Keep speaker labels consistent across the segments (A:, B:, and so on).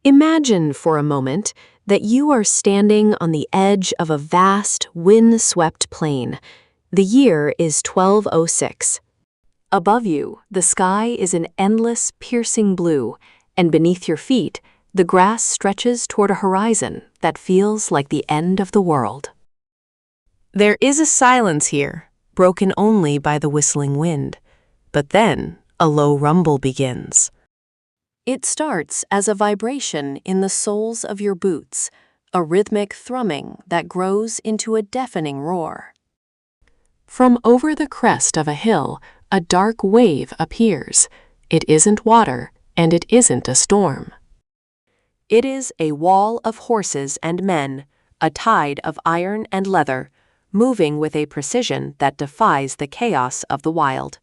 A: Imagine for a moment that you are standing on the edge of a vast, wind-swept plain. The year is 1206. Above you, the sky is an endless, piercing blue, and beneath your feet, the grass stretches toward a horizon that feels like the end of the world. There is a silence here, broken only by the whistling wind. But then, a low rumble begins. It starts as a vibration in the soles of your boots, a rhythmic thrumming that grows into a deafening roar. From over the crest of a hill, a dark wave appears. It isn't water, and it isn't a storm. It is a wall of horses and men, a tide of iron and leather, moving with a precision that defies the chaos of the wild.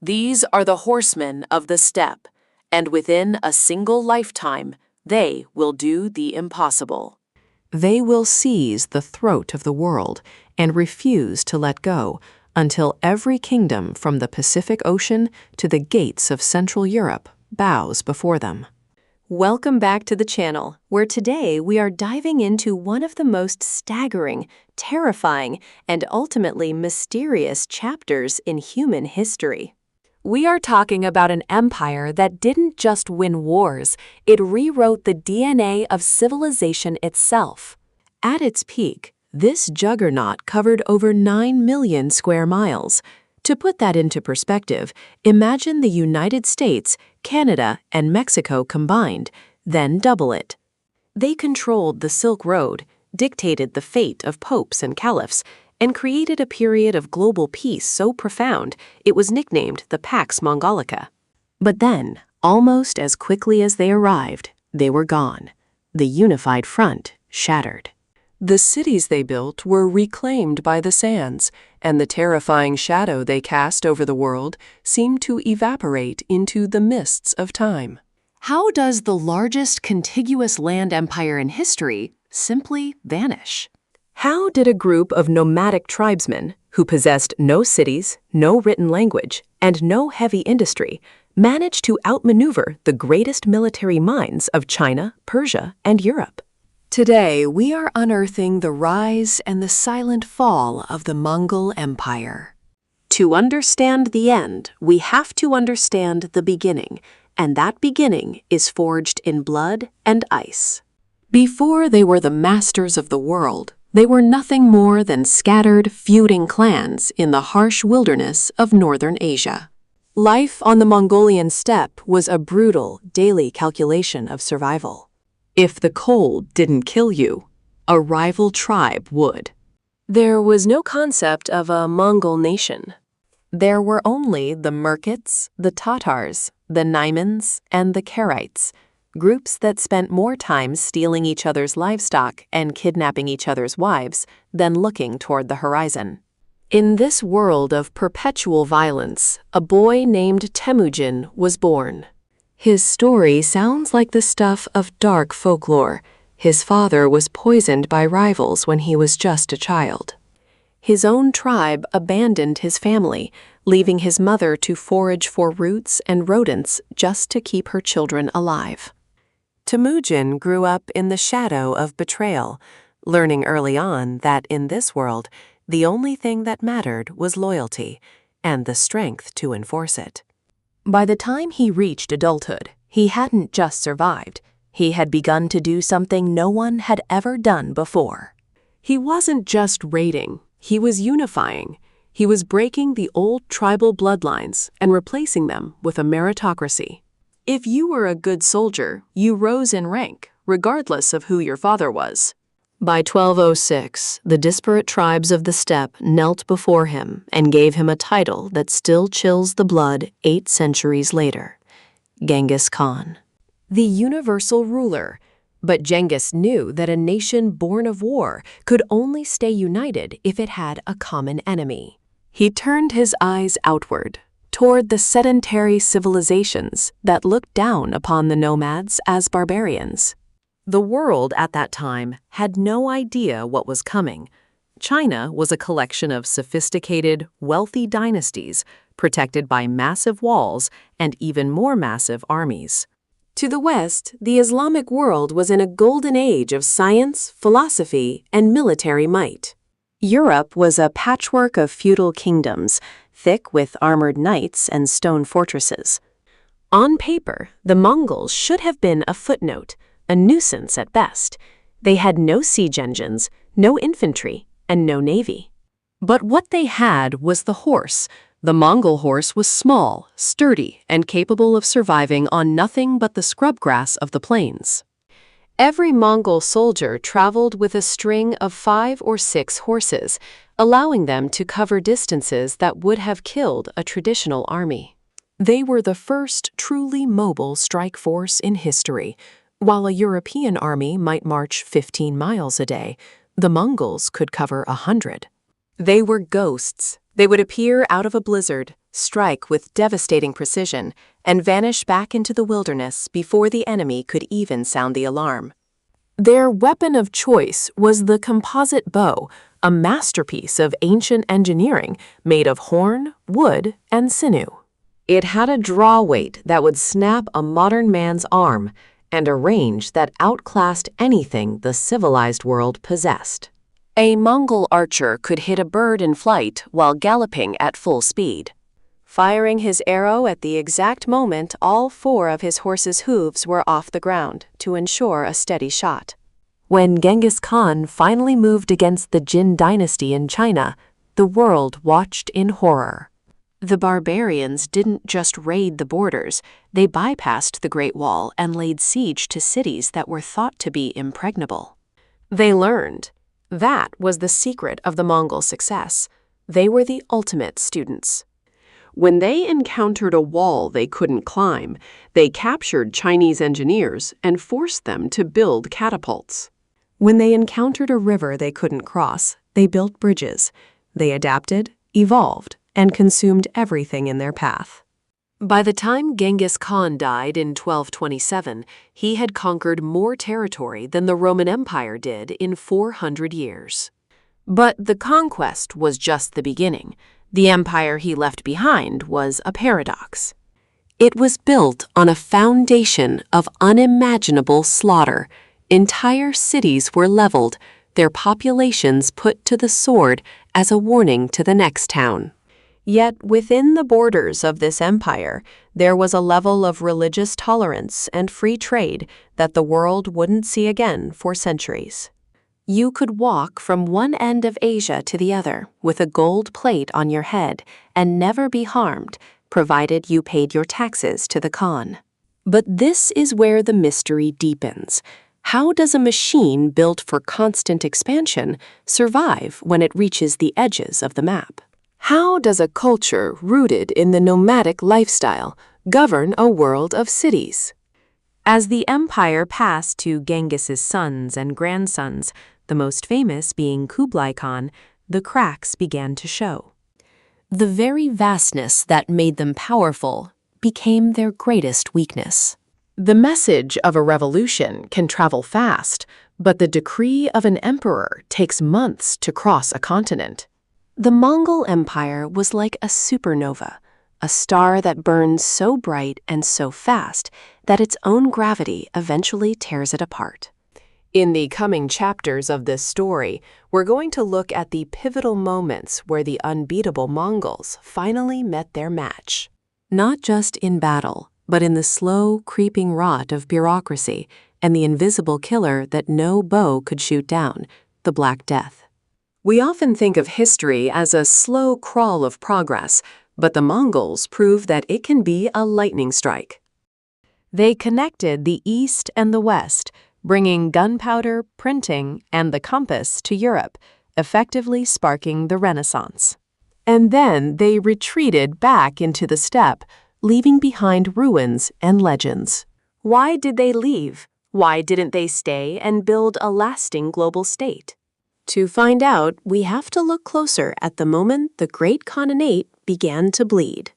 A: These are the horsemen of the steppe, and within a single lifetime, they will do the impossible. They will seize the throat of the world and refuse to let go until every kingdom from the Pacific Ocean to the gates of Central Europe bows before them. Welcome back to the channel, where today we are diving into one of the most staggering, terrifying, and ultimately mysterious chapters in human history. We are talking about an empire that didn't just win wars, it rewrote the DNA of civilization itself. At its peak, this juggernaut covered over 9 million square miles. To put that into perspective, imagine the United States, Canada, and Mexico combined, then double it. They controlled the Silk Road, dictated the fate of popes and caliphs, and created a period of global peace so profound it was nicknamed the Pax Mongolica. But then, almost as quickly as they arrived, they were gone. The unified front shattered. The cities they built were reclaimed by the sands, and the terrifying shadow they cast over the world seemed to evaporate into the mists of time. How does the largest contiguous land empire in history simply vanish? How did a group of nomadic tribesmen, who possessed no cities, no written language, and no heavy industry, manage to outmaneuver the greatest military minds of China, Persia, and Europe? Today, we are unearthing the rise and the silent fall of the Mongol Empire. To understand the end, we have to understand the beginning, and that beginning is forged in blood and ice. Before they were the masters of the world, they were nothing more than scattered, feuding clans in the harsh wilderness of northern Asia. Life on the Mongolian steppe was a brutal, daily calculation of survival. If the cold didn't kill you, a rival tribe would. There was no concept of a Mongol nation. There were only the Merkits, the Tatars, the Naimans, and the Karaites, groups that spent more time stealing each other's livestock and kidnapping each other's wives than looking toward the horizon. In this world of perpetual violence, a boy named Temujin was born. His story sounds like the stuff of dark folklore. His father was poisoned by rivals when he was just a child. His own tribe abandoned his family, leaving his mother to forage for roots and rodents just to keep her children alive. Temujin grew up in the shadow of betrayal, learning early on that in this world, the only thing that mattered was loyalty and the strength to enforce it. By the time he reached adulthood, he hadn't just survived. He had begun to do something no one had ever done before. He wasn't just raiding, he was unifying. He was breaking the old tribal bloodlines and replacing them with a meritocracy. If you were a good soldier, you rose in rank, regardless of who your father was. By 1206, the disparate tribes of the steppe knelt before him and gave him a title that still chills the blood 8 centuries later: Genghis Khan, the universal ruler. But Genghis knew that a nation born of war could only stay united if it had a common enemy. He turned his eyes outward, toward the sedentary civilizations that looked down upon the nomads as barbarians. The world at that time had no idea what was coming. China was a collection of sophisticated, wealthy dynasties protected by massive walls and even more massive armies. To the west, the Islamic world was in a golden age of science, philosophy, and military might. Europe was a patchwork of feudal kingdoms, thick with armored knights and stone fortresses. On paper, the Mongols should have been a footnote, a nuisance at best. They had no siege engines, no infantry, and no navy. But what they had was the horse. The Mongol horse was small, sturdy, and capable of surviving on nothing but the scrub grass of the plains. Every Mongol soldier traveled with a string of 5 or 6 horses, allowing them to cover distances that would have killed a traditional army. They were the first truly mobile strike force in history. While a European army might march 15 miles a day, the Mongols could cover 100. They were ghosts. They would appear out of a blizzard, strike with devastating precision, and vanish back into the wilderness before the enemy could even sound the alarm. Their weapon of choice was the composite bow, a masterpiece of ancient engineering made of horn, wood, and sinew. It had a draw weight that would snap a modern man's arm and a range that outclassed anything the civilized world possessed. A Mongol archer could hit a bird in flight while galloping at full speed. Firing his arrow at the exact moment all 4 of his horse's hooves were off the ground to ensure a steady shot. When Genghis Khan finally moved against the Jin Dynasty in China, the world watched in horror. The barbarians didn't just raid the borders, they bypassed the Great Wall and laid siege to cities that were thought to be impregnable. They learned. That was the secret of the Mongol success. They were the ultimate students. When they encountered a wall they couldn't climb, they captured Chinese engineers and forced them to build catapults. When they encountered a river they couldn't cross, they built bridges. They adapted, evolved, and consumed everything in their path. By the time Genghis Khan died in 1227, he had conquered more territory than the Roman Empire did in 400 years. But the conquest was just the beginning. The empire he left behind was a paradox. It was built on a foundation of unimaginable slaughter. Entire cities were leveled, their populations put to the sword as a warning to the next town. Yet within the borders of this empire, there was a level of religious tolerance and free trade that the world wouldn't see again for centuries. You could walk from one end of Asia to the other with a gold plate on your head and never be harmed, provided you paid your taxes to the Khan. But this is where the mystery deepens. How does a machine built for constant expansion survive when it reaches the edges of the map? How does a culture rooted in the nomadic lifestyle govern a world of cities? As the empire passed to Genghis's sons and grandsons, the most famous being Kublai Khan, the cracks began to show. The very vastness that made them powerful became their greatest weakness. The message of a revolution can travel fast, but the decree of an emperor takes months to cross a continent. The Mongol Empire was like a supernova, a star that burns so bright and so fast that its own gravity eventually tears it apart. In the coming chapters of this story, we're going to look at the pivotal moments where the unbeatable Mongols finally met their match. Not just in battle, but in the slow, creeping rot of bureaucracy and the invisible killer that no bow could shoot down, the Black Death. We often think of history as a slow crawl of progress, but the Mongols prove that it can be a lightning strike. They connected the East and the West, bringing gunpowder, printing, and the compass to Europe, effectively sparking the Renaissance. And then they retreated back into the steppe, leaving behind ruins and legends. Why did they leave? Why didn't they stay and build a lasting global state? To find out, we have to look closer at the moment the Great Khanate began to bleed.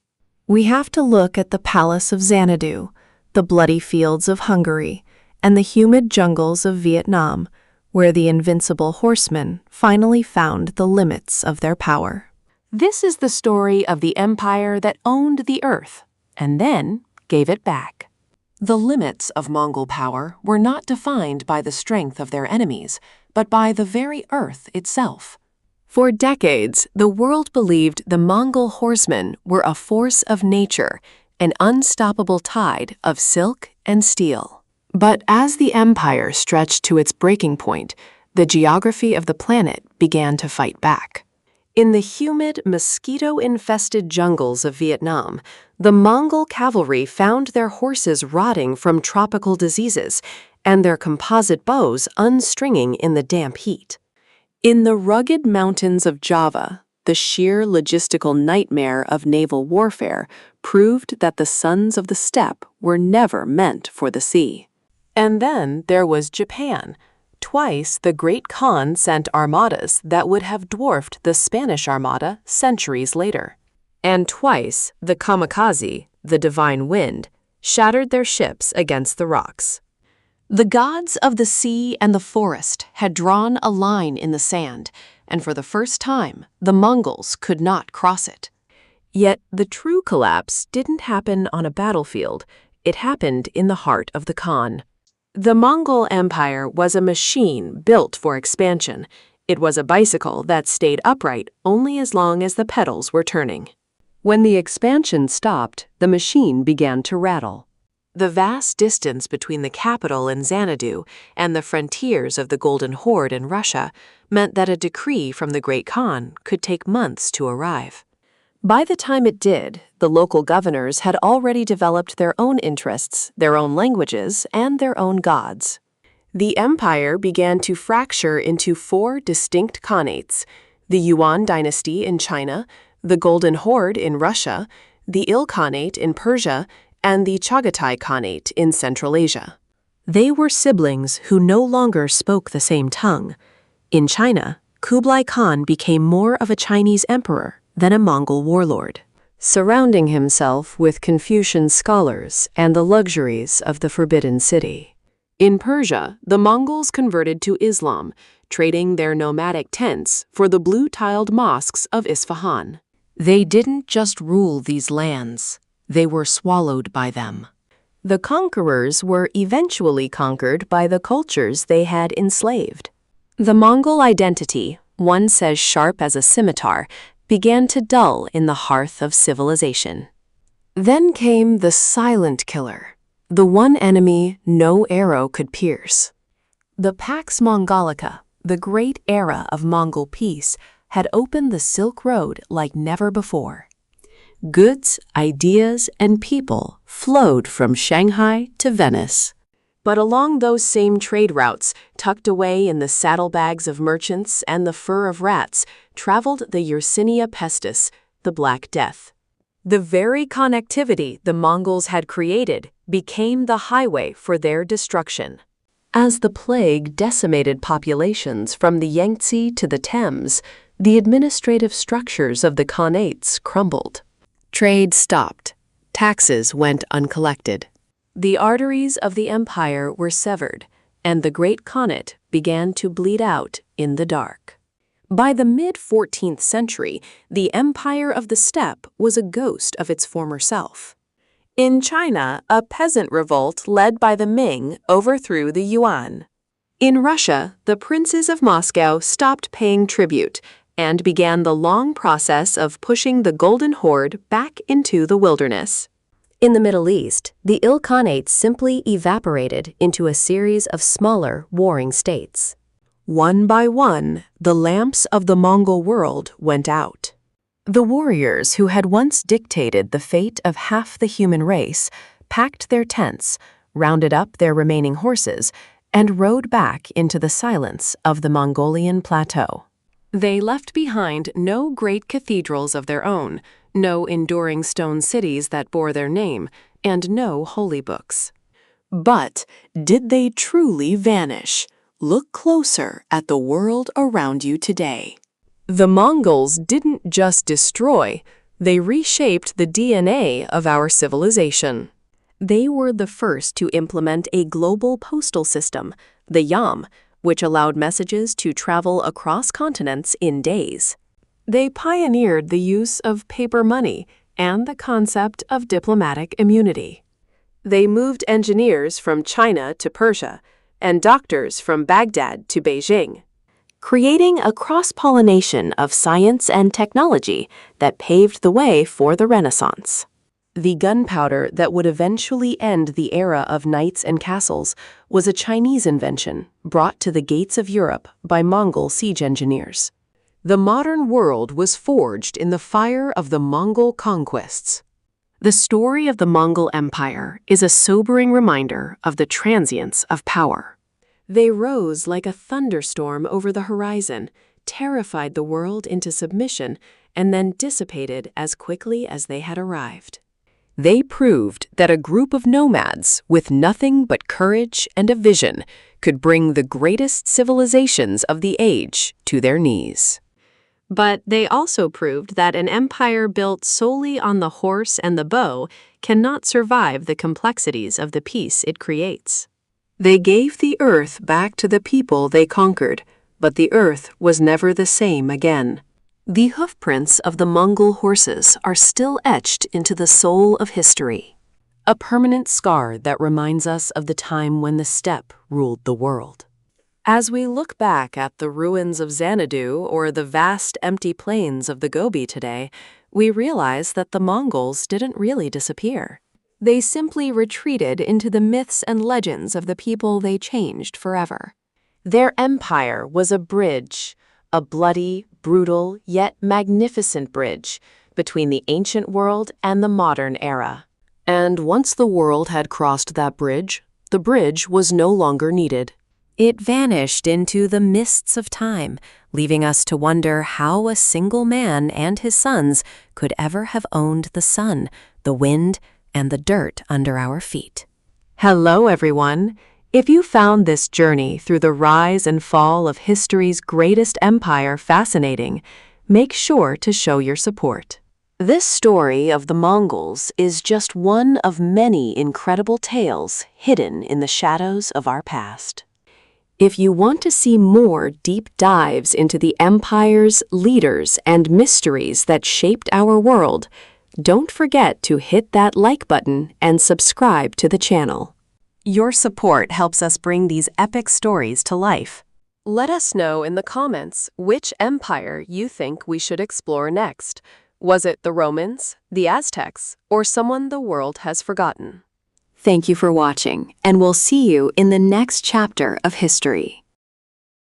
A: We have to look at the Palace of Xanadu, the bloody fields of Hungary, and the humid jungles of Vietnam, where the invincible horsemen finally found the limits of their power. This is the story of the empire that owned the earth and then gave it back. The limits of Mongol power were not defined by the strength of their enemies, but by the very earth itself. For decades, the world believed the Mongol horsemen were a force of nature, an unstoppable tide of silk and steel. But as the empire stretched to its breaking point, the geography of the planet began to fight back. In the humid, mosquito-infested jungles of Vietnam, the Mongol cavalry found their horses rotting from tropical diseases and their composite bows unstringing in the damp heat. In the rugged mountains of Java, the sheer logistical nightmare of naval warfare proved that the sons of the steppe were never meant for the sea. And then there was Japan. Twice the Great Khan sent armadas that would have dwarfed the Spanish Armada centuries later. And twice the kamikaze, the divine wind, shattered their ships against the rocks. The gods of the sea and the forest had drawn a line in the sand, and for the first time, the Mongols could not cross it. Yet the true collapse didn't happen on a battlefield. It happened in the heart of the Khan. The Mongol Empire was a machine built for expansion. It was a bicycle that stayed upright only as long as the pedals were turning. When the expansion stopped, the machine began to rattle. The vast distance between the capital in Xanadu and the frontiers of the Golden Horde in Russia meant that a decree from the Great Khan could take months to arrive. By the time it did, the local governors had already developed their own interests, their own languages, and their own gods. The empire began to fracture into 4 distinct khanates: the Yuan dynasty in China, the Golden Horde in Russia, the Il Khanate in Persia, and the Chagatai Khanate in Central Asia. They were siblings who no longer spoke the same tongue. In China, Kublai Khan became more of a Chinese emperor than a Mongol warlord, surrounding himself with Confucian scholars and the luxuries of the Forbidden City. In Persia, the Mongols converted to Islam, trading their nomadic tents for the blue-tiled mosques of Isfahan. They didn't just rule these lands. They were swallowed by them. The conquerors were eventually conquered by the cultures they had enslaved. The Mongol identity, once as sharp as a scimitar, began to dull in the hearth of civilization. Then came the silent killer, the one enemy no arrow could pierce. The Pax Mongolica, the great era of Mongol peace, had opened the Silk Road like never before. Goods, ideas, and people flowed from Shanghai to Venice. But along those same trade routes, tucked away in the saddlebags of merchants and the fur of rats, traveled the Yersinia pestis, the Black Death. The very connectivity the Mongols had created became the highway for their destruction. As the plague decimated populations from the Yangtze to the Thames, the administrative structures of the khanates crumbled. Trade stopped. Taxes went uncollected. The arteries of the empire were severed, and the Great Khanate began to bleed out in the dark. By the mid-14th century, the Empire of the Steppe was a ghost of its former self. In China, a peasant revolt led by the Ming overthrew the Yuan. In Russia, the princes of Moscow stopped paying tribute and began the long process of pushing the Golden Horde back into the wilderness. In the Middle East, the Il Khanate simply evaporated into a series of smaller, warring states. One by one, the lamps of the Mongol world went out. The warriors who had once dictated the fate of half the human race packed their tents, rounded up their remaining horses, and rode back into the silence of the Mongolian plateau. They left behind no great cathedrals of their own, no enduring stone cities that bore their name, and no holy books. But did they truly vanish? Look closer at the world around you today. The Mongols didn't just destroy, they reshaped the DNA of our civilization. They were the first to implement a global postal system, the Yam, which allowed messages to travel across continents in days. They pioneered the use of paper money and the concept of diplomatic immunity. They moved engineers from China to Persia and doctors from Baghdad to Beijing, creating a cross-pollination of science and technology that paved the way for the Renaissance. The gunpowder that would eventually end the era of knights and castles was a Chinese invention brought to the gates of Europe by Mongol siege engineers. The modern world was forged in the fire of the Mongol conquests. The story of the Mongol Empire is a sobering reminder of the transience of power. They rose like a thunderstorm over the horizon, terrified the world into submission, and then dissipated as quickly as they had arrived. They proved that a group of nomads with nothing but courage and a vision could bring the greatest civilizations of the age to their knees. But they also proved that an empire built solely on the horse and the bow cannot survive the complexities of the peace it creates. They gave the earth back to the people they conquered, but the earth was never the same again. The hoofprints of the Mongol horses are still etched into the soul of history, a permanent scar that reminds us of the time when the steppe ruled the world. As we look back at the ruins of Xanadu or the vast empty plains of the Gobi today, we realize that the Mongols didn't really disappear. They simply retreated into the myths and legends of the people they changed forever. Their empire was a bridge, a bloody, brutal, yet magnificent bridge between the ancient world and the modern era. And once the world had crossed that bridge, the bridge was no longer needed. It vanished into the mists of time, leaving us to wonder how a single man and his sons could ever have owned the sun, the wind, and the dirt under our feet. Hello, everyone. If you found this journey through the rise and fall of history's greatest empire fascinating, make sure to show your support. This story of the Mongols is just one of many incredible tales hidden in the shadows of our past. If you want to see more deep dives into the empires, leaders, and mysteries that shaped our world, don't forget to hit that like button and subscribe to the channel. Your support helps us bring these epic stories to life. Let us know in the comments which empire you think we should explore next. Was it the Romans, the Aztecs, or someone the world has forgotten? Thank you for watching, and we'll see you in the next chapter of history.